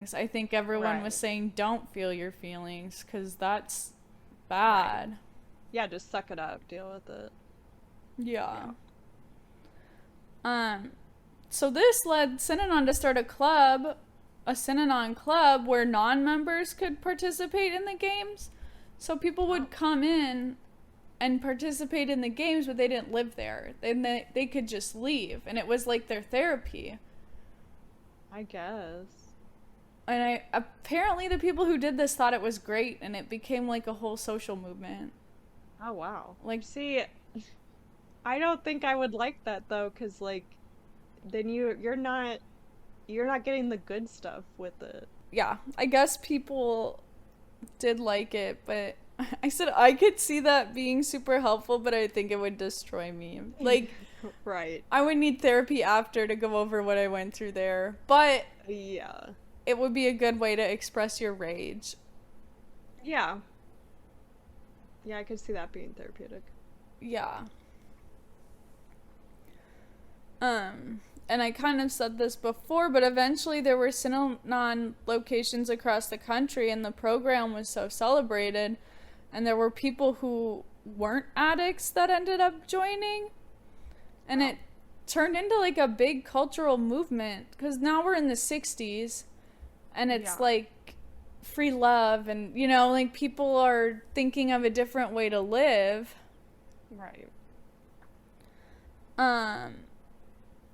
I think everyone was Right. saying don't feel your feelings because that's bad. Right. Yeah, just suck it up, deal with it. Yeah. Yeah. Um, so this led Synanon to start a Synanon club where non-members could participate in the games. So people would Oh, come in and participate in the games, but they didn't live there. Then they could just leave, and it was like their therapy. I guess. And I apparently the people who did this thought it was great, and it became like a whole social movement. Oh, wow. Like, See, I don't think I would like that though, 'cause like then you're not getting the good stuff with it. yeah, I guess people did like it, but I said I could see that being super helpful, but I think it would destroy me. Like, Right. I would need therapy after to go over what I went through there, but Yeah. it would be a good way to express your rage. Yeah. Yeah, I could see that being therapeutic. Yeah. And I kind of said this before, but eventually there were Synanon locations across the country, and the program was so celebrated, and there were people who weren't addicts that ended up joining, and Oh, it turned into like a big cultural movement because now we're in the 60s, and it's yeah. like free love, and like people are thinking of a different way to live. Right. Um,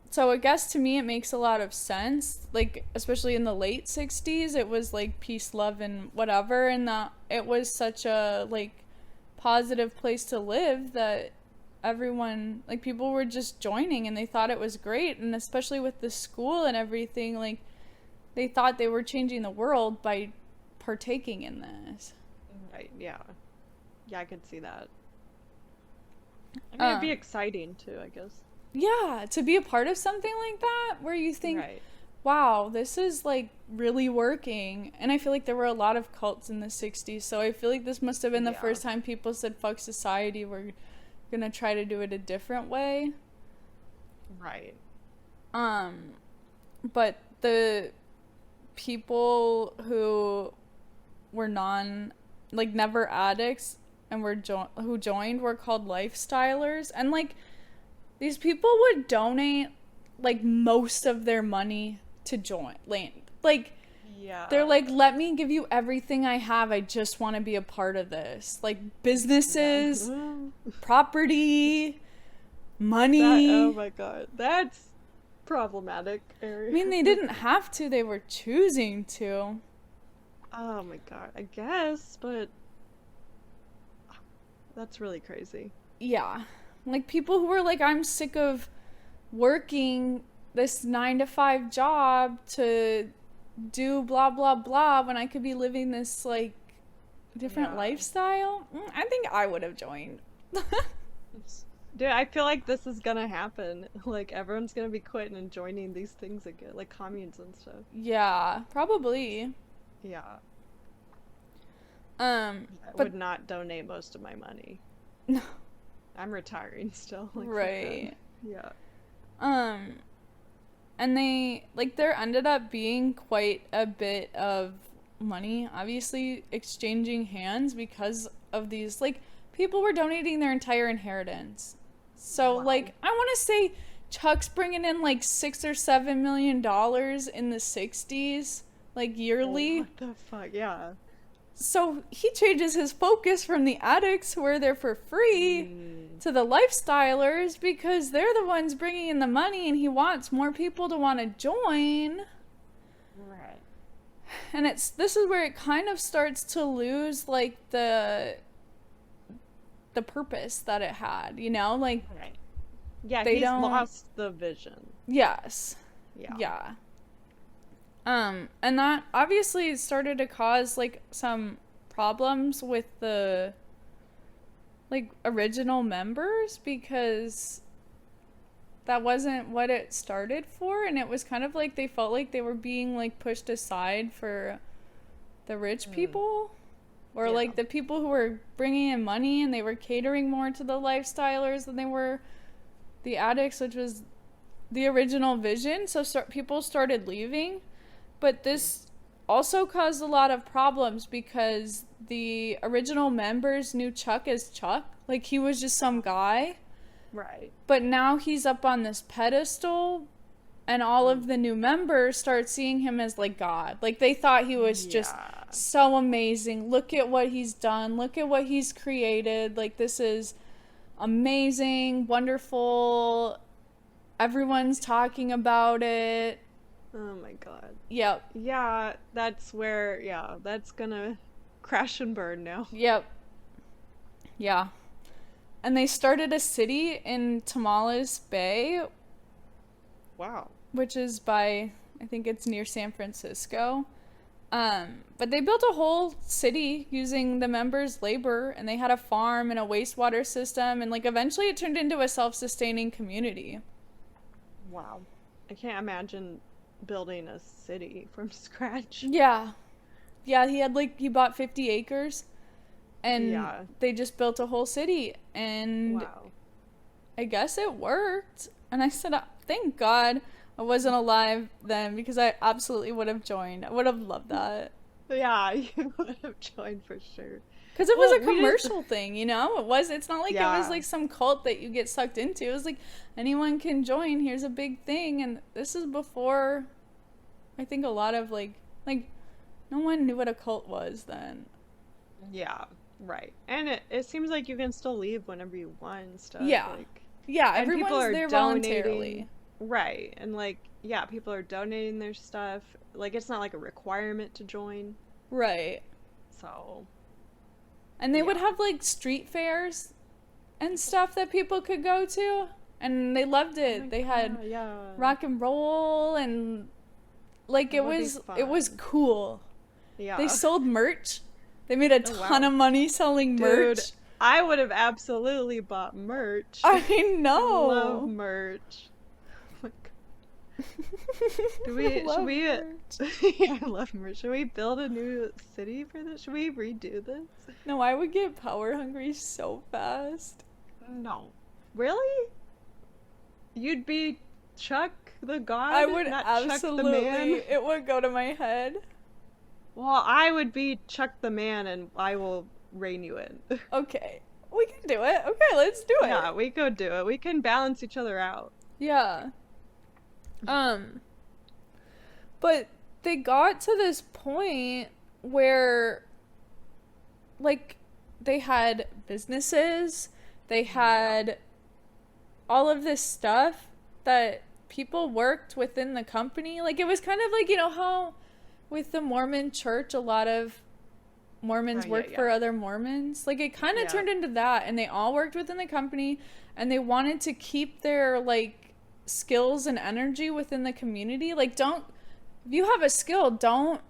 So I guess to me it makes a lot of sense. Like especially in the late 60s, it was like peace, love and whatever, and that it was such a like positive place to live that everyone like people were just joining and they thought it was great, and especially with the school and everything, like they thought they were changing the world by partaking in this. Right. Yeah. Yeah, I could see that. I mean, it'd be Um exciting too, I guess. yeah, to be a part of something like that where you think, Right. wow, this is like really working. And I feel like there were a lot of cults in the 60s. So I feel like this must have been the Yeah. first time people said, fuck society, we're gonna try to do it a different way. Right. Um, but the people who were like never addicts and who joined were called lifestylers. And like these people would donate like most of their money to join. Like they're Yeah. like, let me give you everything I have. I just want to be a part of this. Like Yeah. businesses, property, Oh money. my God. That's problematic I area. mean, they didn't have to, they were choosing to. Oh my God. I guess, but that's really crazy. Yeah. Like people who were like, I'm sick of working this 9 to 5 job to do blah blah blah when I could be living this like different Yeah. lifestyle. I think I would have joined. Dude, I feel like this is gonna happen. Like everyone's gonna be quitting and joining these things again, like communes and stuff. Yeah, probably. Yeah. Um, I but would not donate most of my money. no, I'm retiring still. Like, fuck that. right. Yeah. Um, and they like there ended up being quite a bit of money obviously exchanging hands because of these like people were donating their entire inheritance. So Wow. like I want to say Chuck's bringing in like 6 or 7 million dollars in the 60s like yearly. What the fuck? Yeah. So he changes his focus from the addicts who are there for free Mm, to the lifestylers because they're the ones bringing in the money, and he wants more people to want to join. right. And it's this is where it kind of starts to lose like the purpose that it had, like Right. Yeah, they he's don't. lost the vision. Yes. Yeah. Yeah. And that obviously started to cause like some problems with the like original members because that wasn't what it started for, and it was kind of like they felt like they were being like pushed aside for the rich Mm, people, or yeah. like the people who were bringing in money, and they were catering more to the lifestylers than they were the addicts, which was the original vision. So people started leaving, but Mm, this also caused a lot of problems because the original members knew Chuck as Chuck. Like, he was just some guy. Right. But now he's up on this pedestal, and all of the new members start seeing him as, like, God. Like, they thought he was just so amazing. Look at what he's done. Look at what he's created. Like, this is amazing, wonderful. Everyone's talking about it. Oh my god. Yep. Yeah, that's where, that's gonna crash and burn now. Yep. Yeah. And they started a city in Tamales Bay. Wow. Which is by, I think it's near San Francisco. But they built a whole city using the members' labor, and they had a farm and a wastewater system, and like eventually it turned into a self-sustaining community. Wow. I can't imagine building a city from scratch. Yeah. Yeah, he bought 50 acres, and they just built a whole city, and I guess it worked. And I said, thank God I wasn't alive then, because I absolutely would have joined. I would have loved that. Yeah, you would have joined for sure. Because it was a commercial thing, you know? It's not like it was like some cult that you get sucked into. It was like, anyone can join, here's a big thing. And this is before, I think a lot of like, no one knew what a cult was then. Yeah, right. And it seems like you can still leave whenever you want and stuff. Yeah. Like, yeah, and everyone's people are there donating, voluntarily. Right. And like, yeah, people are donating their stuff. Like, it's not like a requirement to join. Right. So. And they would have like street fairs and stuff that people could go to. And they loved it. They had rock and roll, and like it was cool. Yeah. They sold merch. They made a ton of money selling merch. Dude, I would have absolutely bought merch. I know. I love merch. Oh my god. Yeah, I love merch. Should we build a new city for this? Should we redo this? No, I would get power hungry so fast. No. Really? You'd be Chuck the God? I would not absolutely. Chuck the man? It would go to my head. Well, I would be Chuck the man, and I will rein you in. Okay. We can do it. Okay, let's do it. Yeah, we go do it. We can balance each other out. Yeah. But they got to this point where, like, they had businesses, they had all of this stuff that people worked within the company. Like, it was kind of like, you know how with the Mormon church, a lot of Mormons work for other Mormons. Like, it kind of turned into that, and they all worked within the company, and they wanted to keep their, like, skills and energy within the community. Like, if you have a skill, don't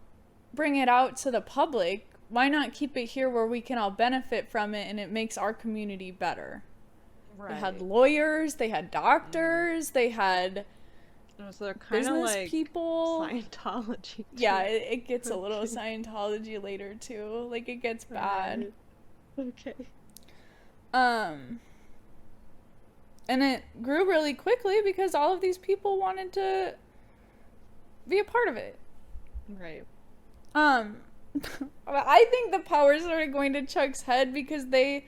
bring it out to the public. Why not keep it here where we can all benefit from it, and it makes our community better? Right. They had lawyers, they had doctors, they had so they're kind of like people. Scientology too. Yeah, it gets a little Scientology later too. Like, it gets bad. Okay. And it grew really quickly because all of these people wanted to be a part of it. Right. I think the power started going to Chuck's head because they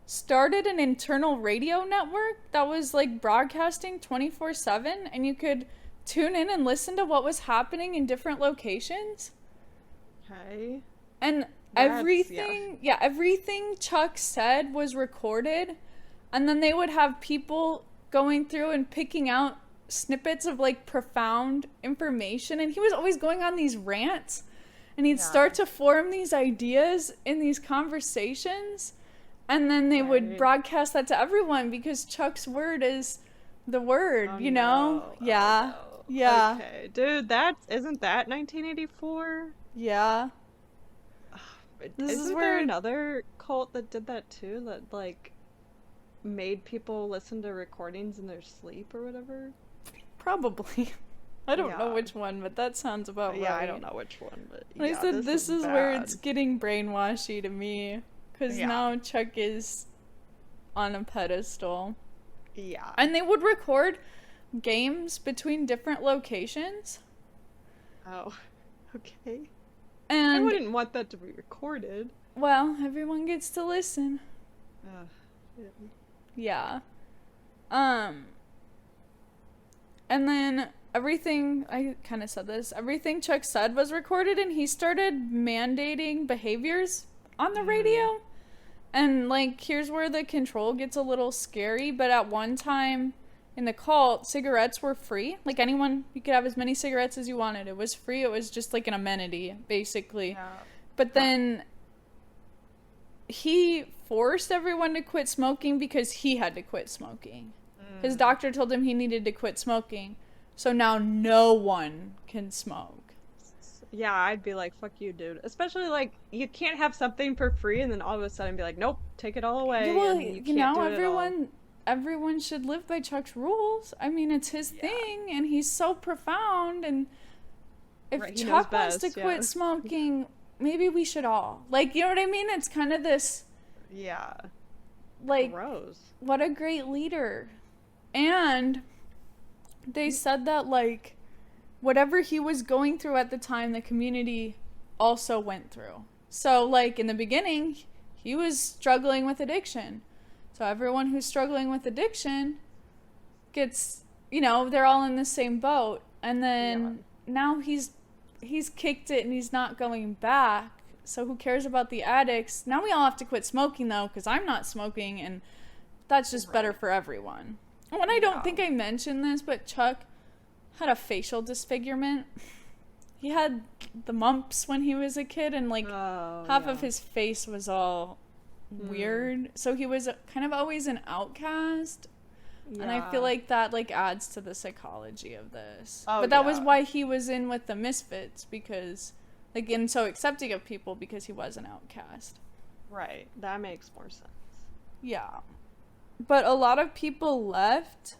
started an internal radio network that was like broadcasting 24/7, and you could tune in and listen to what was happening in different locations. Okay. And everything Chuck said was recorded, and then they would have people going through and picking out snippets of like profound information, and he was always going on these rants, and he'd start to form these ideas in these conversations. And then they would broadcast that to everyone because Chuck's word is the word, you know? No. Yeah. Oh, no. Yeah. Okay. Dude, isn't that 1984? Yeah. Isn't there another cult that did that too? That, like, made people listen to recordings in their sleep or whatever? Probably. I don't know which one, but that sounds about right. Yeah, I don't know which one, but I said this is where it's getting brainwashy to me. Because now Chuck is on a pedestal. Yeah. And they would record games between different locations. Oh, okay. wouldn't want that to be recorded. well, everyone gets to listen. Yeah. Yeah. Um, and then everything, I kind of said this, everything Chuck said was recorded, and he started mandating behaviors on the radio. And, like, here's where the control gets a little scary, but at one time in the cult, cigarettes were free. Like, anyone, you could have as many cigarettes as you wanted. It was free. It was just like an amenity, basically. Yeah. But then he forced everyone to quit smoking because he had to quit smoking. His doctor told him he needed to quit smoking. So now no one can smoke. Yeah, I'd be like, fuck you, dude. Especially, like, you can't have something for free and then all of a sudden be like, nope, take it all away. Well, and you can't do it all. everyone should live by Chuck's rules. I mean, it's his thing, and he's so profound. And if Right, he knows Chuck wants best, to quit smoking, maybe we should all. Like, you know what I mean? It's kind of this, Yeah. like, Gross. what a great leader. And they said that, like, whatever he was going through at the time, the community also went through. So, like, in the beginning, he was struggling with addiction. So everyone who's struggling with addiction gets, you know, they're all in the same boat. And then now he's kicked it and he's not going back. So who cares about the addicts? Now we all have to quit smoking, though, because I'm not smoking, and that's just better for everyone. Oh, and I don't think I mentioned this, but Chuck had a facial disfigurement. He had the mumps when he was a kid, and like half of his face was all weird. So he was kind of always an outcast. Yeah. And I feel like that like adds to the psychology of this. But that was why he was in with the Misfits, because like, and so accepting of people, because he was an outcast. Right. That makes more sense. Yeah. But a lot of people left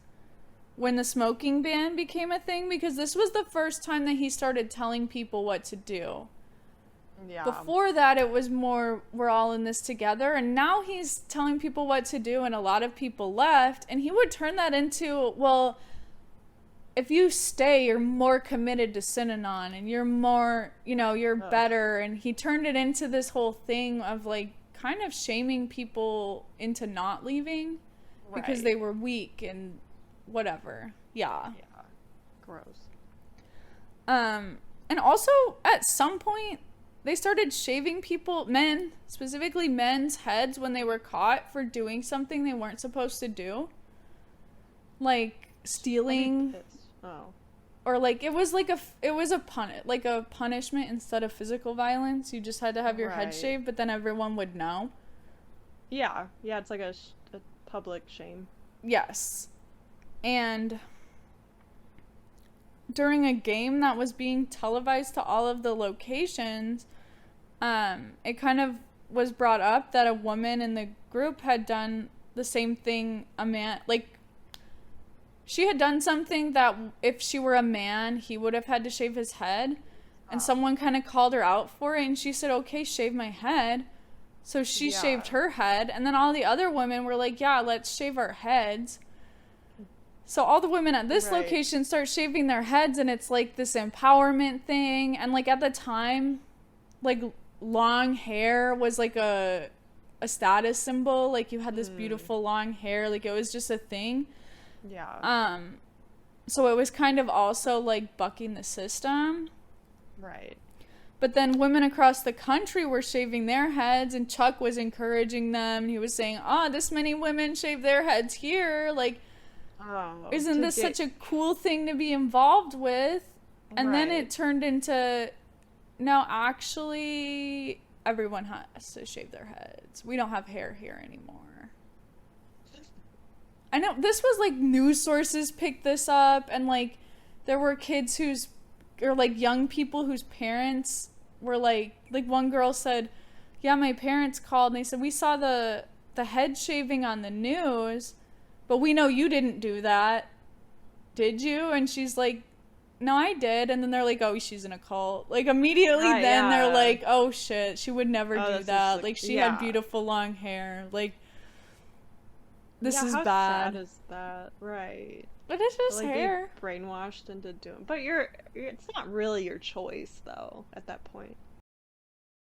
when the smoking ban became a thing, because this was the first time that he started telling people what to do. Yeah. Before that, it was more, we're all in this together, and now he's telling people what to do, and a lot of people left, and he would turn that into, well, if you stay, you're more committed to Synanon, and you're more, you know, you're better, and he turned it into this whole thing of, like, kind of shaming people into not leaving, because they were weak, and whatever. Yeah. Gross. And also, at some point, they started shaving men, specifically men's heads, when they were caught for doing something they weren't supposed to do. Like, stealing. Or, like, it was a punishment instead of physical violence. You just had to have your head shaved, but then everyone would know. Yeah. Yeah, it's like a public shame. Yes. And during a game that was being televised to all of the locations, it kind of was brought up that a woman in the group had done the same thing she had done something that if she were a man, he would have had to shave his head. And someone kind of called her out for it, and she said, okay, shave my head. So she shaved her head, and then all the other women were like, yeah, let's shave our heads. So all the women at this location start shaving their heads, and it's like this empowerment thing. And like at the time, like long hair was like a status symbol. Like you had this beautiful long hair, like it was just a thing. Yeah. So it was kind of also like bucking the system. Right. But then women across the country were shaving their heads, and Chuck was encouraging them. He was saying, this many women shave their heads here. Like, isn't this such a cool thing to be involved with? And then it turned into, no, actually, everyone has to shave their heads. We don't have hair here anymore. I know this was like news sources picked this up, and like there were kids or like young people whose parents were like one girl said, yeah, my parents called and they said, we saw the head shaving on the news, but we know you didn't do that, did you? And she's like, no, I did. And then they're like, oh, she's in a cult. Like immediately they're like, oh shit, she would never do that. Like she had beautiful long hair. Like, this is how bad. Sad is that? Right. But it's just hair. Be brainwashed into doing. But it's not really your choice though at that point.